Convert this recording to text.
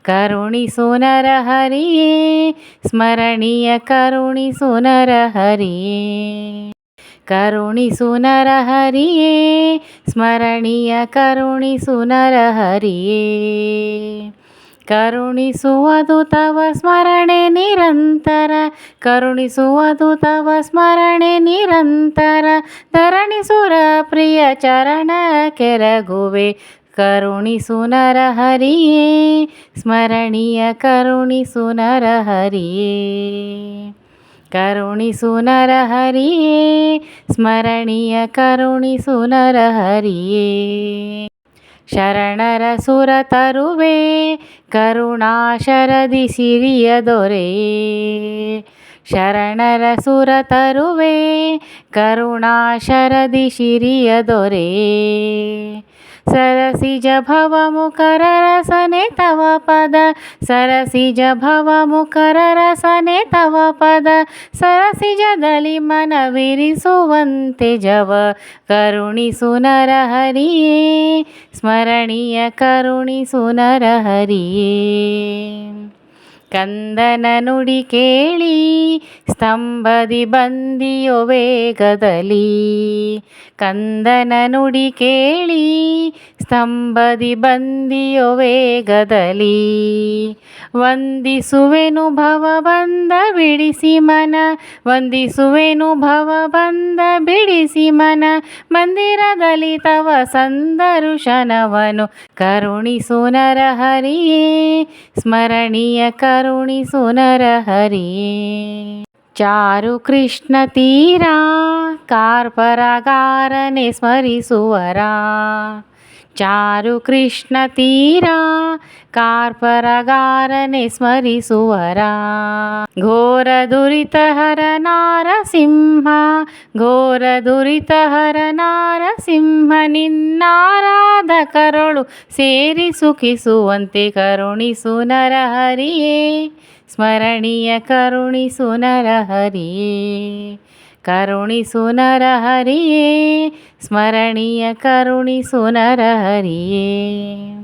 ಕರುಣಿಸು ನರಹರಿಯೇ ಸ್ಮರಣೀಯ ಕರುಣಿಸು ನರಹರಿಯೇ ಕರುಣಿಸು ನರಹರಿಯೇ ಸ್ಮರಣೀಯ ಕರುಣಿಸು ನರಹರಿಯೇ ಕರುಣಿಸುವುದು ತವ ಸ್ಮರಣೆ ನಿರಂತರ ಕರುಣಿಸುವುದು ತವ ಸ್ಮರಣೆ ನಿರಂತರ ಧರಣಿಸುರ ಪ್ರಿಯ ಚರಣ ಕೆರಗುವೆ ಕರುಣಿಸು ನರಹರಿಯೇ ಸ್ಮರಣೀಯ ಕರುಣಿಸು ನರಹರಿಯೇ ಕರುಣಿಸು ನರಹರಿಯೇ ಸ್ಮರಣೀಯ ಕರುಣಿಸು ನರಹರಿಯೇ ಶರಣರ ಸುರ ತರುವೆ ಕರುಣಾಶರದಿ ಸಿರಿಯ ದೊರೆಯೇ ಶರಣರ ಸುರ ತರುವೆ ಕರುಣಾಶರದಿ ಸಿರಿಯ ದೊರೆಯೇ ಸರಸಿಜ ಭವ ಮುಖರ ರಸನೆ ತವ ಪದ ಸರಸಿಜ ಭವ ಮುಖರ ರಸನೆ ತವ ಪದ ಸರಸಿಜದಲ್ಲಿ ಮನವಿರಿಸುವಂತೆ ಜವ ಕರುಣಿಸು ನರಹರಿಯೇ ಸ್ಮರಣೀಯ ಕರುಣಿಸು ನರಹರಿಯೇ ಕಂದನ ನುಡಿ ಕೇಳಿ ಸ್ತಂಭದಿ ಬಂದಿಯೋ ವೇಗದಲ್ಲಿ ಕಂದನ ನುಡಿ ಕೇಳಿ ಸ್ತಂಭದಿ ಬಂದಿಯೋ ವೇಗದಲ್ಲಿ ವಂದಿಸುವೆನು ಭವಬಂಧ ಬಿಡಿಸಿ ಮನ ವಂದಿಸುವೆನು ಭವಬಂಧ ಬಿಡಿಸಿ ಮನ ಮಂದಿರದಲ್ಲಿ ತವ ಸಂದರ್ಶನವನು ಕರುಣಿಸು ನರಹರಿಯೇ ಸ್ಮರಣೀಯ ಕರುಣಿಸು ನರಹರಿಯೇ ಚಾರು ಕೃಷ್ಣ ತೀರ ಕಾರ್ಪರಗಾರನೆ ಸ್ಮರಿಸುವರ ಚಾರು ಕೃಷ್ಣ ತೀರ ಕಾರ್ಪರಗಾರನೆ ಸ್ಮರಿಸುವರ ಘೋರ ದುರಿತಹರ ನಾರಸಿಂಹ ಘೋರ ದುರಿತಹರ ನಾರಸಿಂಹ ನಿನ್ನಾರಾಧಕರೊಳು ಸೇರಿ ಸುಖಿಸುವಂತೆ ಕರುಣಿಸು ನರಹರಿಯೇ ಸ್ಮರಣೀಯ ಕರುಣಿಸು ನರಹರಿಯೇ ಕರುಣಿಸು ನರಹರಿಯೇ ಸ್ಮರಣೀಯ ಕರುಣಿಸು ನರಹರಿಯೇ